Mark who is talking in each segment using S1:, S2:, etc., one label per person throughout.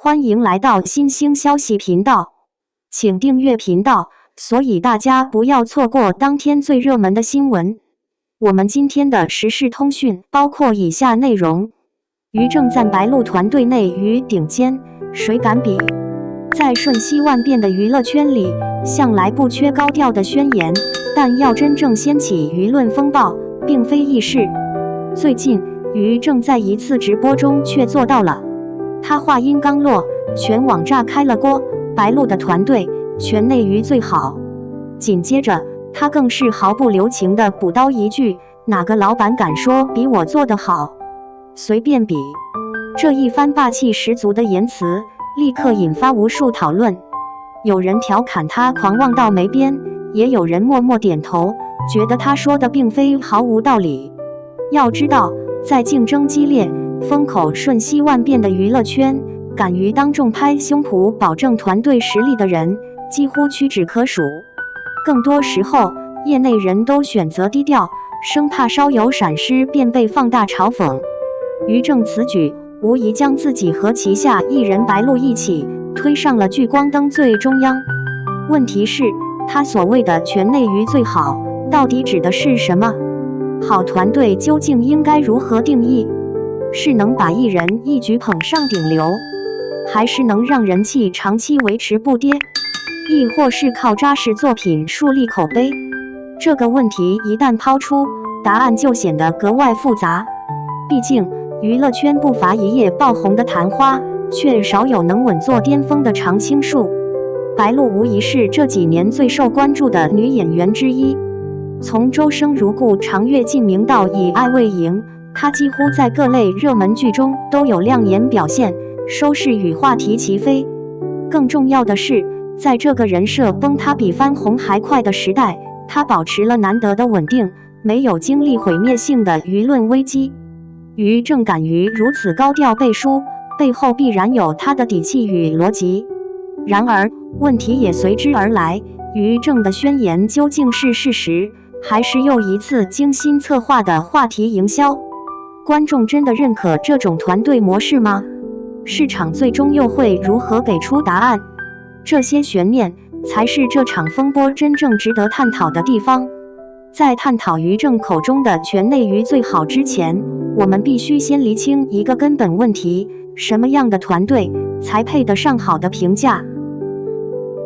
S1: 欢迎来到新兴消息频道，请订阅频道，所以大家不要错过当天最热门的新闻。我们今天的时事通讯包括以下内容：于正赞白鹿团队内娱顶尖，谁敢比？在瞬息万变的娱乐圈里，向来不缺高调的宣言，但要真正掀起舆论风暴，并非易事。最近，于正在一次直播中却做到了。他话音刚落，全网炸开了锅，白鹿的团队全内娱最好。紧接着，他更是毫不留情地补刀一句：哪个老板敢说比我做得好？随便比。这一番霸气十足的言辞，立刻引发无数讨论。有人调侃他狂妄到没边，也有人默默点头，觉得他说的并非毫无道理。要知道，在竞争激烈、风口瞬息万变的娱乐圈，敢于当众拍胸脯保证团队实力的人，几乎屈指可数。更多时候，业内人都选择低调，生怕稍有闪失便被放大嘲讽。于正此举，无疑将自己和旗下艺人白鹿一起推上了聚光灯最中央。问题是，他所谓的全内娱最好，到底指的是什么？好团队究竟应该如何定义？是能把艺人一举捧上顶流，还是能让人气长期维持不跌，亦或是靠扎实作品树立口碑？这个问题一旦抛出，答案就显得格外复杂。毕竟，娱乐圈不乏一夜爆红的昙花，却少有能稳坐巅峰的常青树。白鹿无疑是这几年最受关注的女演员之一。从周生如故、长月烬明到以爱为营，她几乎在各类热门剧中都有亮眼表现，收视与话题齐飞。更重要的是，在这个人设崩塌比翻红还快的时代，她保持了难得的稳定，没有经历毁灭性的舆论危机。于正敢于如此高调背书，背后必然有他的底气与逻辑。然而，问题也随之而来，于正的宣言究竟是事实，还是又一次精心策划的话题营销？观众真的认可这种团队模式吗？市场最终又会如何给出答案？这些悬念才是这场风波真正值得探讨的地方。在探讨于正口中的全内娱最好之前，我们必须先厘清一个根本问题：什么样的团队才配得上好的评价？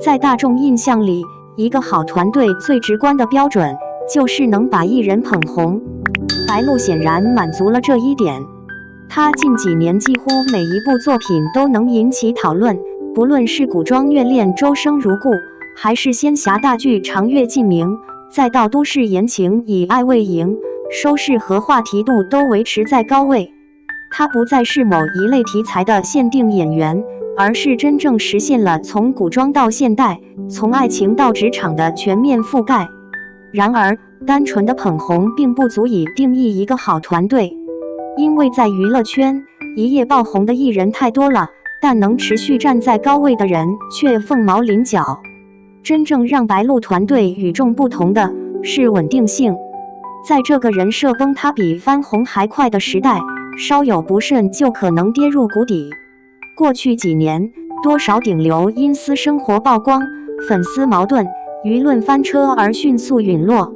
S1: 在大众印象里，一个好团队最直观的标准就是能把艺人捧红。白鹿显然满足了这一点，他近几年几乎每一部作品都能引起讨论，不论是古装虐恋周生如故，还是仙侠大剧长月烬明，再到都市言情以爱为营，收视和话题度都维持在高位。他不再是某一类题材的限定演员，而是真正实现了从古装到现代，从爱情到职场的全面覆盖。然而，单纯的捧红并不足以定义一个好团队，因为在娱乐圈，一夜爆红的艺人太多了，但能持续站在高位的人却凤毛麟角。真正让白鹿团队与众不同的是稳定性。在这个人设崩塌比翻红还快的时代，稍有不慎就可能跌入谷底。过去几年，多少顶流因私生活曝光、粉丝矛盾、舆论翻车而迅速陨落，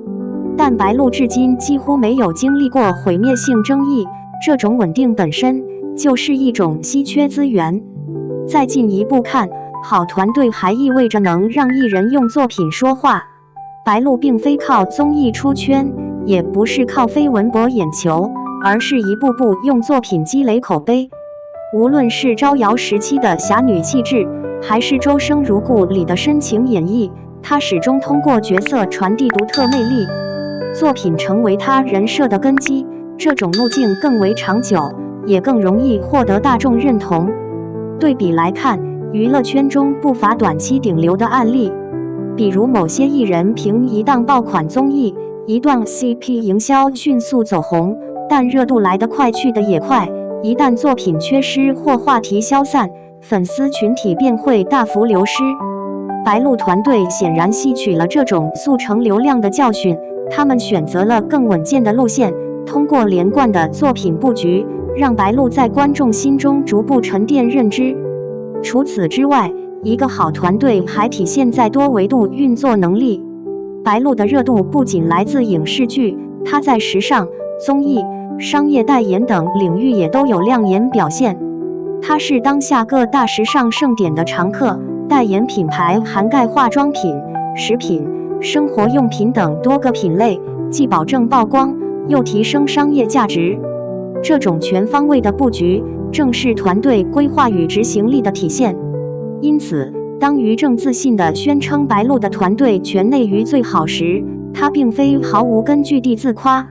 S1: 但白鹿至今几乎没有经历过毁灭性争议，这种稳定本身就是一种稀缺资源。再进一步看，好团队还意味着能让艺人用作品说话。白鹿并非靠综艺出圈，也不是靠绯闻博眼球，而是一步步用作品积累口碑。无论是招摇时期的侠女气质，还是周生如故里的深情演绎，她始终通过角色传递独特魅力，作品成为她人设的根基。这种路径更为长久，也更容易获得大众认同。对比来看，娱乐圈中不乏短期顶流的案例，比如某些艺人凭一档爆款综艺、一段 CP 营销迅速走红，但热度来得快去得也快，一旦作品缺失或话题消散，粉丝群体便会大幅流失。白鹿团队显然吸取了这种速成流量的教训，他们选择了更稳健的路线，通过连贯的作品布局，让白鹿在观众心中逐步沉淀认知。除此之外，一个好团队还体现在多维度运作能力。白鹿的热度不仅来自影视剧，它在时尚、综艺、商业代言等领域也都有亮眼表现。它是当下各大时尚盛典的常客，代言品牌涵盖化妆品、食品、生活用品等多个品类，既保证曝光，又提升商业价值。这种全方位的布局，正是团队规划与执行力的体现。因此，当于正自信地宣称白鹿的团队全内娱最好时，他并非毫无根据地自夸。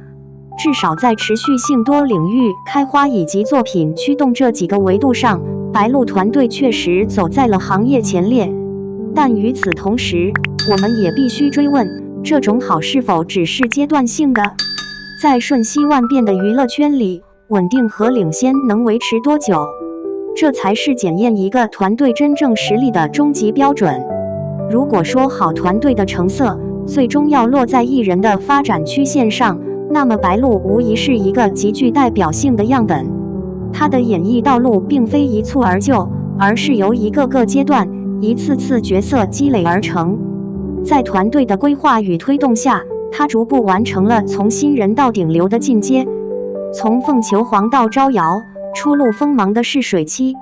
S1: 至少在持续性多领域开花以及作品驱动这几个维度上，白鹿团队确实走在了行业前列。但与此同时，我们也必须追问，这种好是否只是阶段性的？在瞬息万变的娱乐圈里，稳定和领先能维持多久？这才是检验一个团队真正实力的终极标准。如果说好团队的成色最终要落在艺人的发展曲线上，那么白鹿无疑是一个极具代表性的样本。他的演艺道路并非一蹴而就，而是由一个个阶段、一次次角色积累而成。在团队的规划与推动下，他逐步完成了从新人到顶流的进阶。从凤求凰到招摇，初露锋芒的试水期。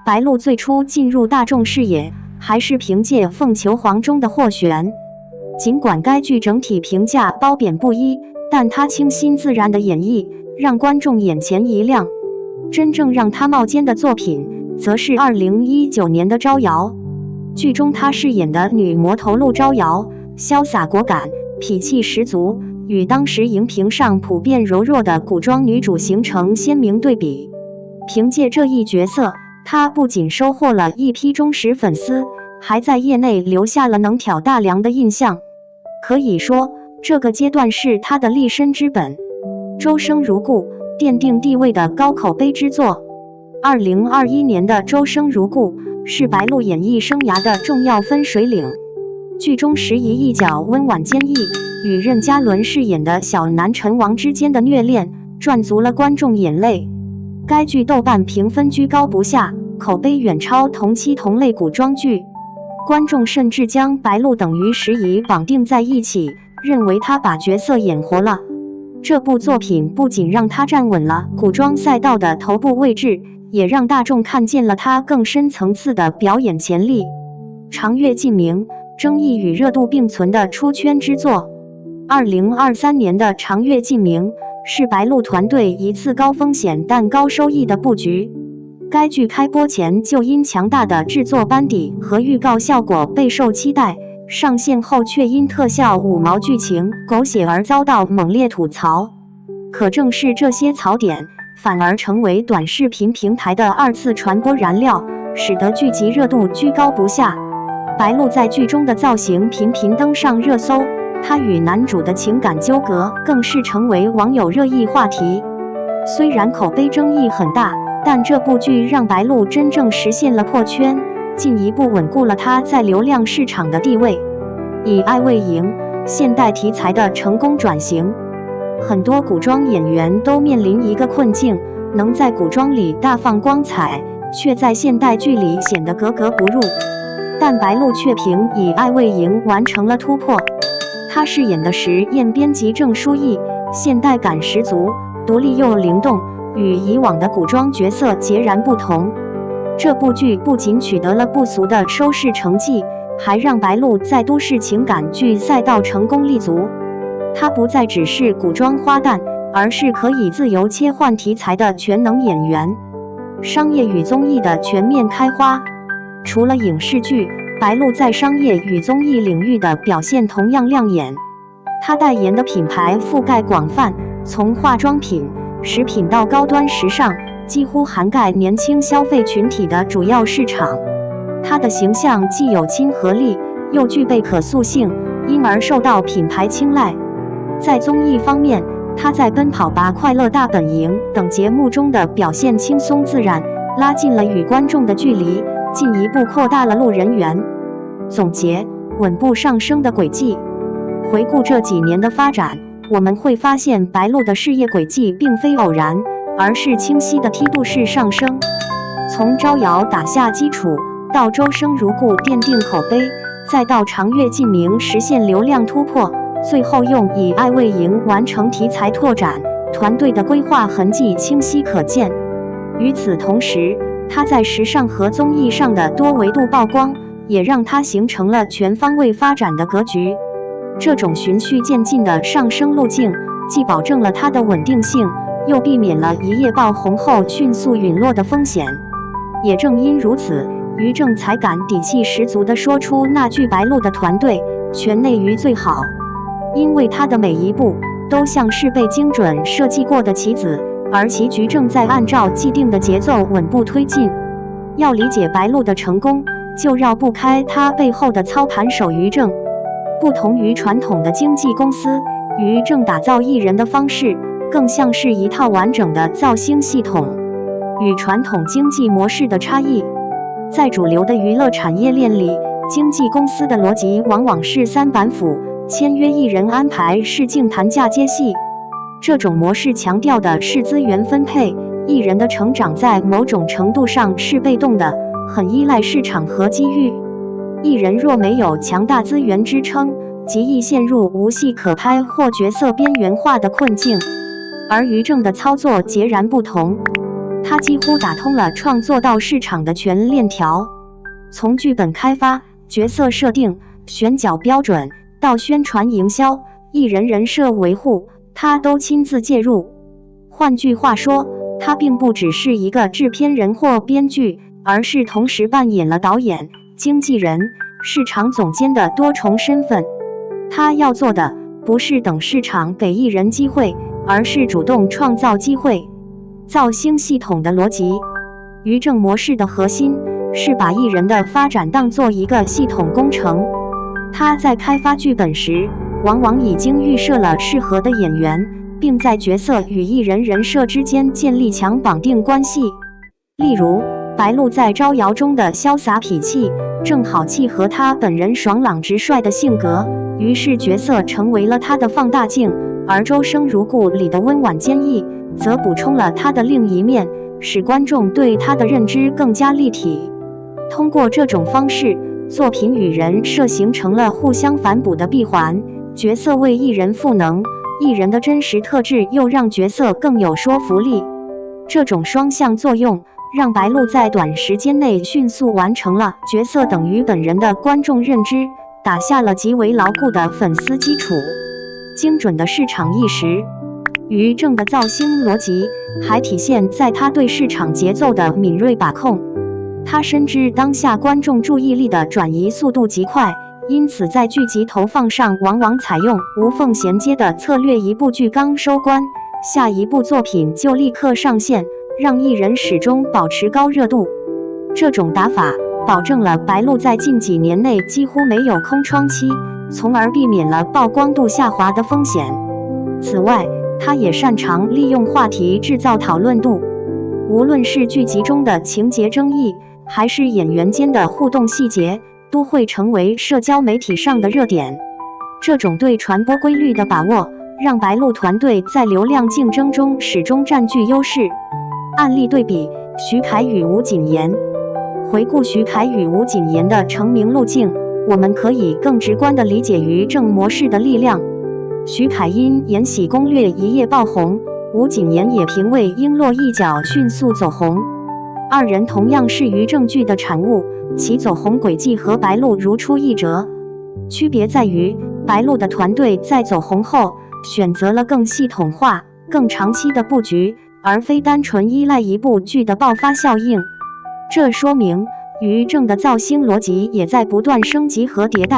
S1: 白鹿最初进入大众视野，还是凭借《凤求凰》中的霍玄。尽管该剧整体评价褒贬不一，但他清新自然的演绎让观众眼前一亮。真正让他冒尖的作品，则是2019年的《招摇》。剧中他饰演的女魔头陆招摇，潇洒果敢，痞气十足，与当时荧屏上普遍柔弱的古装女主形成鲜明对比。凭借这一角色，她不仅收获了一批忠实粉丝，还在业内留下了能挑大梁的印象。可以说，这个阶段是她的立身之本。周生如故，奠定地位的高口碑之作。2021年的《周生如故》是白鹿演艺生涯的重要分水岭。剧中时移一角温婉坚毅，与任嘉伦饰演的小南陈王之间的虐恋，赚足了观众眼泪。该剧豆瓣评分居高不下，口碑远超同期同类古装剧。观众甚至将白鹿等于时移绑定在一起，认为他把角色演活了。这部作品不仅让他站稳了古装赛道的头部位置，也让大众看见了他更深层次的表演潜力。长月烬明，争议与热度并存的出圈之作。2023年的长月烬明是白鹿团队一次高风险但高收益的布局。该剧开播前就因强大的制作班底和预告效果备受期待，上线后却因特效五毛剧情狗血而遭到猛烈吐槽。可正是这些槽点，反而成为短视频平台的二次传播燃料，使得剧集热度居高不下。白鹿在剧中的造型频频登上热搜，她与男主的情感纠葛更是成为网友热议话题。虽然口碑争议很大，但这部剧让白鹿真正实现了破圈，进一步稳固了她在流量市场的地位。以爱为营，现代题材的成功转型。很多古装演员都面临一个困境，能在古装里大放光彩，却在现代剧里显得格格不入。但白鹿却凭以爱为营完成了突破。她饰演的时燕编辑郑书意，现代感十足，独立又灵动，与以往的古装角色截然不同。这部剧不仅取得了不俗的收视成绩，还让白鹿在都市情感剧赛道成功立足。她不再只是古装花旦，而是可以自由切换题材的全能演员。商业与综艺的全面开花。除了影视剧，白鹿在商业与综艺领域的表现同样亮眼。她代言的品牌覆盖广泛，从化妆品、食品到高端时尚，几乎涵盖年轻消费群体的主要市场。她的形象既有亲和力，又具备可塑性，因而受到品牌青睐。在综艺方面，她在《奔跑吧快乐大本营》等节目中的表现轻松自然，拉近了与观众的距离，进一步扩大了路人缘。总结：稳步上升的轨迹。回顾这几年的发展，我们会发现白鹿的事业轨迹并非偶然，而是清晰的梯度式上升。从招摇打下基础，到周生如故奠定口碑，再到长月烬明实现流量突破，最后用以爱为营完成题材拓展，团队的规划痕迹清晰可见。与此同时，他在时尚和综艺上的多维度曝光，也让他形成了全方位发展的格局。这种循序渐进的上升路径，既保证了他的稳定性，又避免了一夜爆红后迅速陨落的风险。也正因如此，于正才敢底气十足地说出那句白鹿的团队全内娱最好，因为他的每一步都像是被精准设计过的棋子，而棋局正在按照既定的节奏稳步推进。要理解白鹿的成功，就绕不开他背后的操盘手于正。不同于传统的经纪公司，于正打造艺人的方式更像是一套完整的造星系统。与传统经纪模式的差异，在主流的娱乐产业链里，经纪公司的逻辑往往是三板斧，签约艺人安排是净谈价接戏。这种模式强调的是资源分配，艺人的成长在某种程度上是被动的，很依赖市场和机遇。艺人若没有强大资源支撑，极易陷入无戏可拍或角色边缘化的困境。而于正的操作截然不同，他几乎打通了创作到市场的全链条，从剧本开发、角色设定、选角标准到宣传营销、艺人人设维护，他都亲自介入。换句话说，他并不只是一个制片人或编剧，而是同时扮演了导演、经纪人、市场总监的多重身份。他要做的不是等市场给艺人机会，而是主动创造机会。造星系统的逻辑，于正模式的核心是把艺人的发展当作一个系统工程。他在开发剧本时，往往已经预设了适合的演员，并在角色与艺人人设之间建立强绑定关系。例如，白鹿在招摇中的潇洒痞气，正好契合他本人爽朗直率的性格，于是角色成为了他的放大镜。而周生如故里的温婉坚毅，则补充了他的另一面，使观众对他的认知更加立体。通过这种方式，作品与人设形成了互相反哺的闭环，角色为艺人赋能，艺人的真实特质又让角色更有说服力。这种双向作用，让白鹿在短时间内迅速完成了角色等于本人的观众认知，打下了极为牢固的粉丝基础。精准的市场意识，于正的造星逻辑还体现在他对市场节奏的敏锐把控。他深知当下观众注意力的转移速度极快，因此在剧集投放上往往采用无缝衔接的策略，一部剧刚收官，下一部作品就立刻上线，让艺人始终保持高热度。这种打法保证了白鹿在近几年内几乎没有空窗期，从而避免了曝光度下滑的风险。此外，他也擅长利用话题制造讨论度，无论是剧集中的情节争议，还是演员间的互动细节，都会成为社交媒体上的热点。这种对传播规律的把握，让白鹿团队在流量竞争中始终占据优势。案例对比：徐凯与吴谨言。回顾徐凯与吴谨言的成名路径，我们可以更直观地理解于正模式的力量。徐凯因《延禧攻略》一夜爆红，吴谨言也凭为《璎珞一角》迅速走红。二人同样是于正剧的产物，其走红轨迹和白鹿如出一辙。区别在于，白鹿的团队在走红后选择了更系统化、更长期的布局，而非单纯依赖一部剧的爆发效应。这说明于正的造星逻辑也在不断升级和迭代。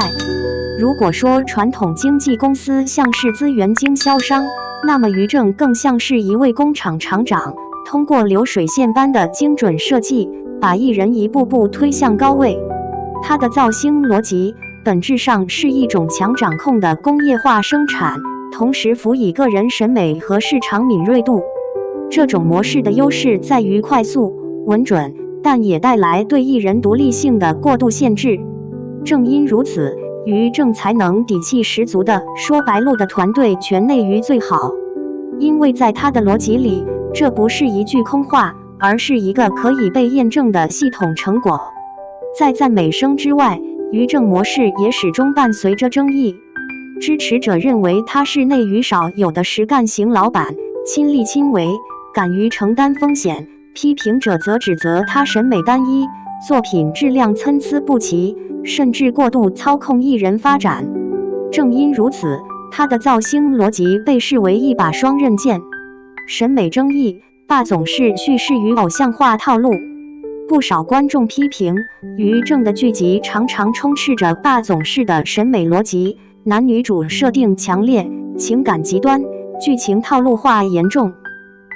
S1: 如果说传统经纪公司像是资源经销商，那么于正更像是一位工厂厂长，通过流水线般的精准设计，把艺人一步步推向高位。他的造星逻辑本质上是一种强掌控的工业化生产，同时辅以个人审美和市场敏锐度。这种模式的优势在于快速、稳准，但也带来对艺人独立性的过度限制。正因如此，于正才能底气十足地说白鹿的团队全内娱最好。因为在他的逻辑里，这不是一句空话，而是一个可以被验证的系统成果。在赞美声之外，于正模式也始终伴随着争议。支持者认为他是内娱少有的实干型老板，亲力亲为，敢于承担风险；批评者则指责他审美单一，作品质量参差不齐，甚至过度操控艺人发展。正因如此，他的造星逻辑被视为一把双刃剑。审美争议，霸总式叙事与偶像化套路。不少观众批评，于正的剧集常常充斥着霸总式的审美逻辑，男女主设定强烈，情感极端，剧情套路化严重。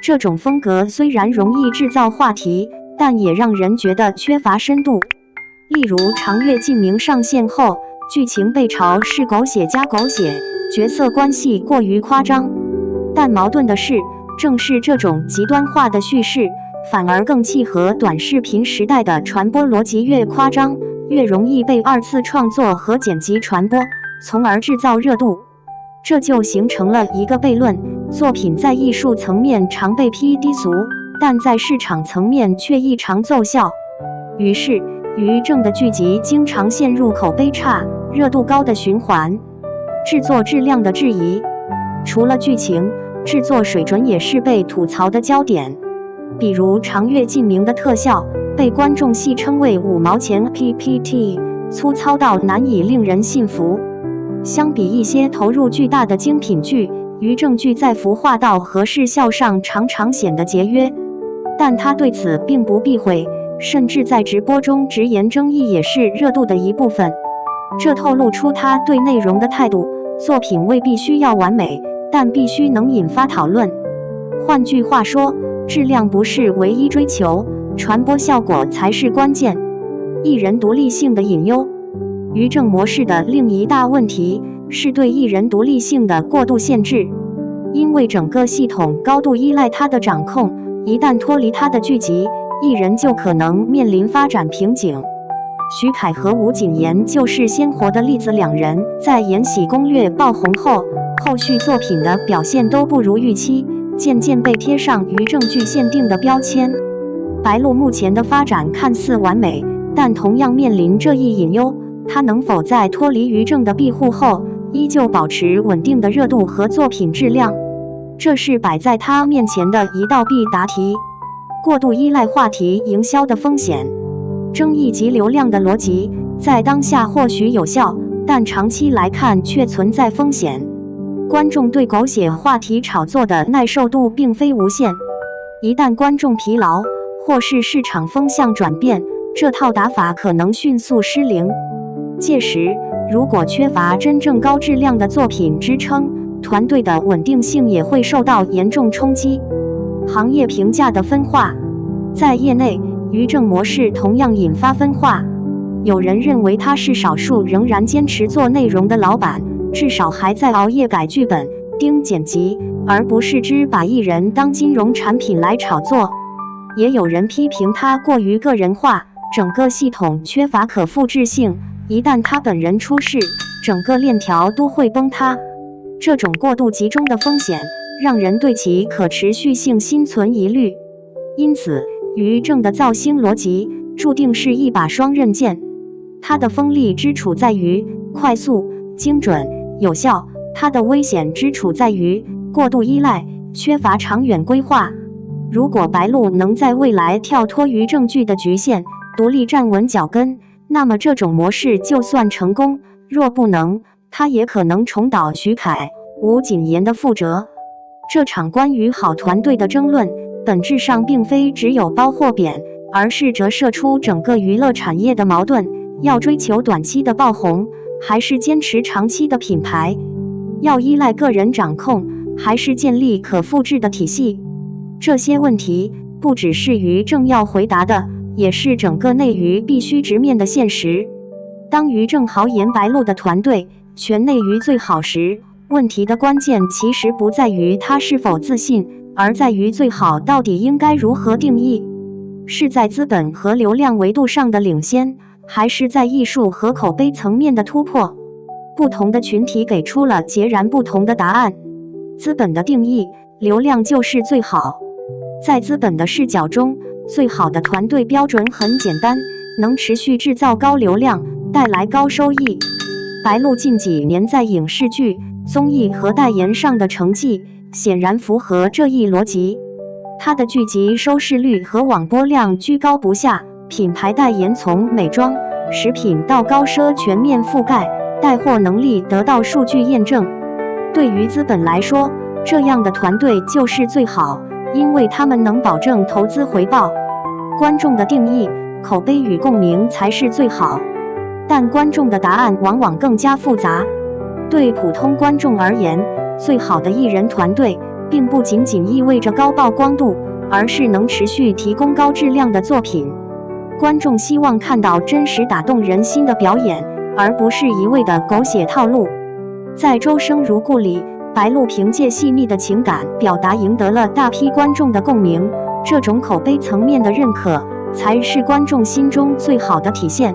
S1: 这种风格虽然容易制造话题，但也让人觉得缺乏深度。例如《长月烬明》上线后，剧情被嘲是狗血加狗血，角色关系过于夸张。但矛盾的是，正是这种极端化的叙事，反而更契合短视频时代的传播逻辑，越夸张，越容易被二次创作和剪辑传播，从而制造热度。这就形成了一个悖论：作品在艺术层面常被批低俗，但在市场层面却异常奏效。于是，于正的剧集经常陷入口碑差、热度高的循环。制作质量的质疑，除了剧情，制作水准也是被吐槽的焦点。比如《长月烬明》的特效被观众戏称为5毛钱 PPT， 粗糙到难以令人信服。相比一些投入巨大的精品剧，于正剧在服化道和视效上常常显得节约，但他对此并不避讳，甚至在直播中直言争议也是热度的一部分。这透露出他对内容的态度：作品未必需要完美，但必须能引发讨论。换句话说，质量不是唯一追求，传播效果才是关键。艺人独立性的隐忧，于正模式的另一大问题是对艺人独立性的过度限制。因为整个系统高度依赖他的掌控，一旦脱离他的剧集，艺人就可能面临发展瓶颈。徐凯和吴谨言就是鲜活的例子，两人在《延禧攻略》爆红后，后续作品的表现都不如预期，渐渐被贴上于正剧限定的标签。白鹿目前的发展看似完美，但同样面临这一隐忧：他能否在脱离于正的庇护后，依旧保持稳定的热度和作品质量？这是摆在他面前的一道必答题。过度依赖话题营销的风险，争议及流量的逻辑在当下或许有效，但长期来看却存在风险。观众对狗血话题炒作的耐受度并非无限，一旦观众疲劳，或是市场风向转变，这套打法可能迅速失灵。届时，如果缺乏真正高质量的作品支撑，团队的稳定性也会受到严重冲击。行业评价的分化，在业内，于正模式同样引发分化。有人认为他是少数仍然坚持做内容的老板，至少还在熬夜改剧本、盯剪辑，而不是只把艺人当金融产品来炒作。也有人批评他过于个人化，整个系统缺乏可复制性，一旦他本人出事，整个链条都会崩塌。这种过度集中的风险，让人对其可持续性心存疑虑。因此，于正的造星逻辑注定是一把双刃剑。它的锋利之处在于快速、精准、有效；它的危险之处在于过度依赖，缺乏长远规划。如果白鹿能在未来跳脱于正剧的局限，独立站稳脚跟，那么这种模式就算成功；若不能，他也可能重蹈徐凯、吴谨言的覆辙。这场关于好团队的争论，本质上并非只有褒或贬，而是折射出整个娱乐产业的矛盾：要追求短期的爆红，还是坚持长期的品牌？要依赖个人掌控，还是建立可复制的体系？这些问题不只是于正要回答的，也是整个内娱必须直面的现实。当于正豪言白鹿的团队全内娱最好时，问题的关键其实不在于他是否自信，而在于最好到底应该如何定义？是在资本和流量维度上的领先，还是在艺术和口碑层面的突破？不同的群体给出了截然不同的答案。资本的定义，流量就是最好。在资本的视角中，最好的团队标准很简单，能持续制造高流量，带来高收益。白鹿近几年在影视剧、综艺和代言上的成绩，显然符合这一逻辑。它的剧集收视率和网播量居高不下，品牌代言从美妆、食品到高奢全面覆盖，带货能力得到数据验证。对于资本来说，这样的团队就是最好，因为他们能保证投资回报。观众的定义，口碑与共鸣才是最好，但观众的答案往往更加复杂。对普通观众而言，最好的艺人团队并不仅仅意味着高曝光度，而是能持续提供高质量的作品。观众希望看到真实打动人心的表演，而不是一味的狗血套路。在《周生如故》里，白鹿凭借细腻的情感表达赢得了大批观众的共鸣，这种口碑层面的认可才是观众心中最好的体现。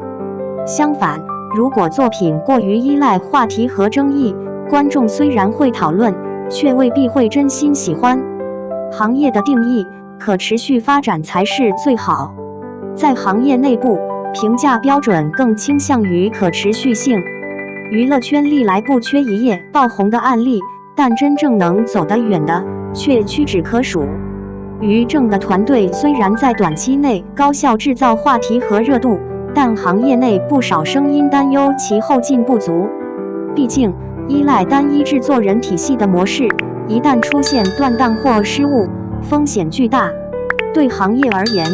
S1: 相反，如果作品过于依赖话题和争议，观众虽然会讨论，却未必会真心喜欢。行业的定义，可持续发展才是最好。在行业内部，评价标准更倾向于可持续性。娱乐圈历来不缺一夜爆红的案例，但真正能走得远的却屈指可数。于正的团队虽然在短期内高效制造话题和热度，但行业内不少声音担忧其后劲不足。毕竟，依赖单一制作人体系的模式，一旦出现断档或失误，风险巨大。对行业而言，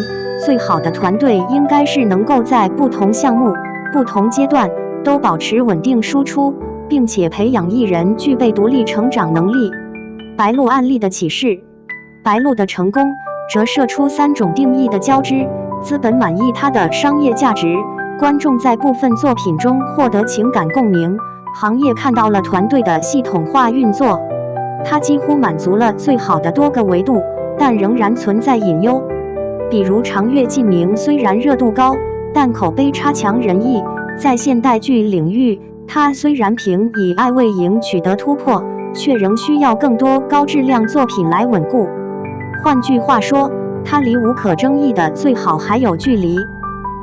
S1: 最好的团队应该是能够在不同项目、不同阶段都保持稳定输出，并且培养艺人具备独立成长能力。白鹿案例的启示，白鹿的成功折射出3种定义的交织：资本满意它的商业价值，观众在部分作品中获得情感共鸣，行业看到了团队的系统化运作。它几乎满足了最好的多个维度，但仍然存在隐忧。比如长月烬明虽然热度高，但口碑差强人意。在现代剧领域，它虽然凭以爱为营取得突破，却仍需要更多高质量作品来稳固。换句话说，它离无可争议的最好还有距离。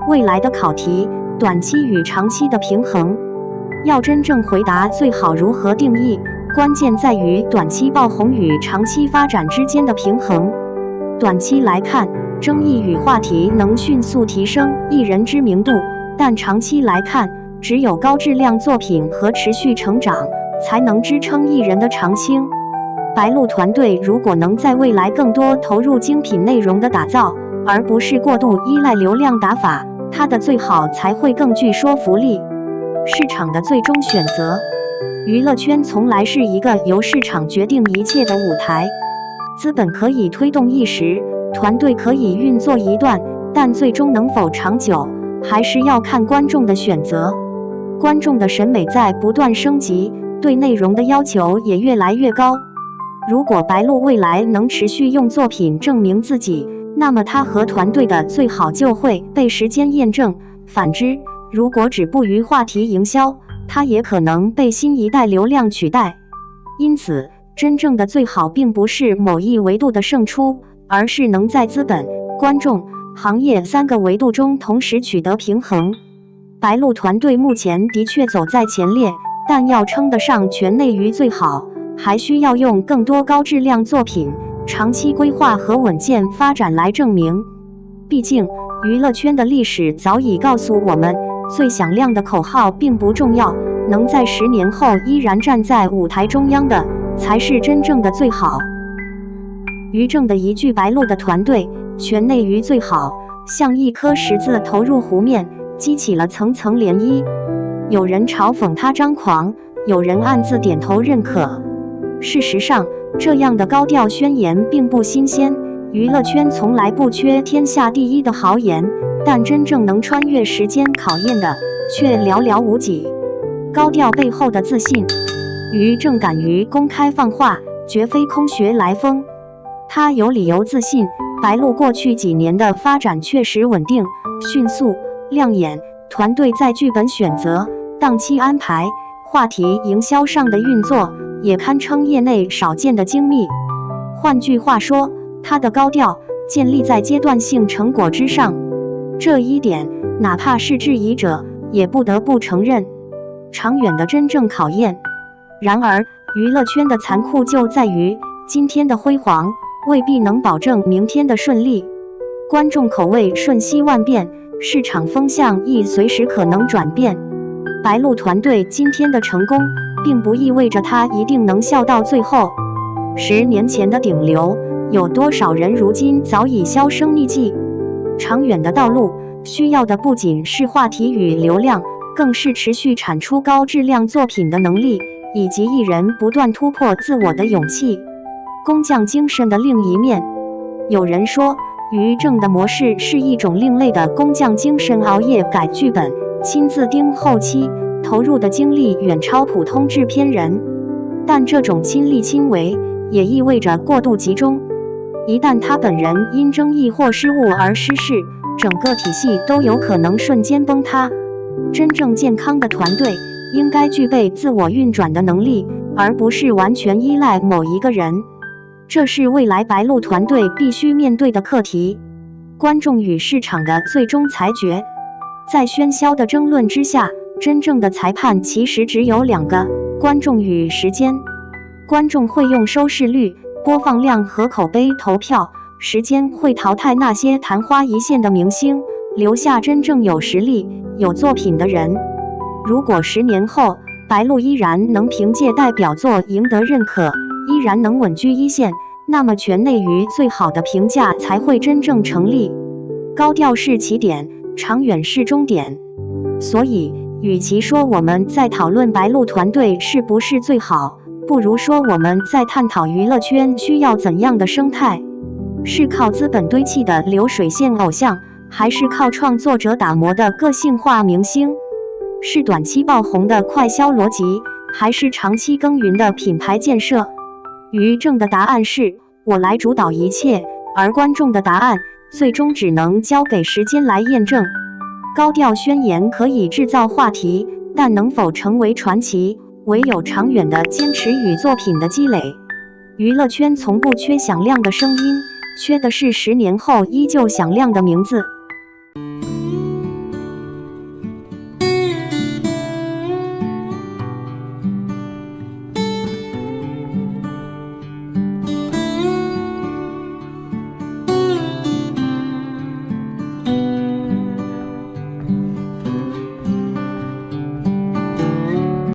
S1: 未来的考题，短期与长期的平衡。要真正回答最好如何定义，关键在于短期爆红与长期发展之间的平衡。短期来看，争议与话题能迅速提升艺人知名度，但长期来看，只有高质量作品和持续成长，才能支撑艺人的长青。白鹿团队如果能在未来更多投入精品内容的打造，而不是过度依赖流量打法，它的最好才会更具说服力。市场的最终选择，娱乐圈从来是一个由市场决定一切的舞台。资本可以推动一时，团队可以运作一段，但最终能否长久，还是要看观众的选择。观众的审美在不断升级，对内容的要求也越来越高。如果白鹿未来能持续用作品证明自己，那么他和团队的最好就会被时间验证。反之，如果止步于话题营销，它也可能被新一代流量取代。因此，真正的最好并不是某一维度的胜出，而是能在资本、观众、行业3个维度中同时取得平衡。白鹿团队目前的确走在前列，但要称得上全内娱最好，还需要用更多高质量作品、长期规划和稳健发展来证明。毕竟，娱乐圈的历史早已告诉我们，最响亮的口号并不重要，能在10年后依然站在舞台中央的，才是真正的最好。于正的一句白鹿的团队全内娱最好，像一颗石子投入湖面，激起了层层涟漪。有人嘲讽他张狂，有人暗自点头认可。事实上，这样的高调宣言并不新鲜，娱乐圈从来不缺天下第一的豪言，但真正能穿越时间考验的却寥寥无几。高调背后的自信，于正敢于公开放话，绝非空穴来风。他有理由自信，白鹿过去几年的发展确实稳定、迅速、亮眼，团队在剧本选择、档期安排、话题营销上的运作，也堪称业内少见的精密。换句话说，他的高调建立在阶段性成果之上。这一点，哪怕是质疑者也不得不承认，长远的真正考验。然而，娱乐圈的残酷就在于，今天的辉煌未必能保证明天的顺利。观众口味瞬息万变，市场风向亦随时可能转变。白鹿团队今天的成功，并不意味着他一定能笑到最后。10年前的顶流，有多少人如今早已销声匿迹？长远的道路需要的不仅是话题与流量，更是持续产出高质量作品的能力，以及艺人不断突破自我的勇气。工匠精神的另一面，有人说，于正的模式是一种另类的工匠精神，熬夜改剧本，亲自盯后期，投入的精力远超普通制片人。但这种亲力亲为，也意味着过度集中。一旦他本人因争议或失误而失势，整个体系都有可能瞬间崩塌。真正健康的团队应该具备自我运转的能力，而不是完全依赖某一个人。这是未来白鹿团队必须面对的课题。观众与市场的最终裁决，在喧嚣的争论之下，真正的裁判其实只有2个：观众与时间。观众会用收视率、播放量和口碑投票，时间会淘汰那些昙花一现的明星，留下真正有实力、有作品的人。如果10年后，白鹿依然能凭借代表作赢得认可，依然能稳居一线，那么圈内娱最好的评价才会真正成立。高调是起点，长远是终点。所以，与其说我们在讨论白鹿团队是不是最好，不如说我们在探讨娱乐圈需要怎样的生态。是靠资本堆砌的流水线偶像，还是靠创作者打磨的个性化明星？是短期爆红的快销逻辑，还是长期耕耘的品牌建设？于正的答案是：我来主导一切，而观众的答案最终只能交给时间来验证。高调宣言可以制造话题，但能否成为传奇，唯有长远的坚持与作品的积累。娱乐圈从不缺响亮的声音，缺的是10年后依旧响亮的名字。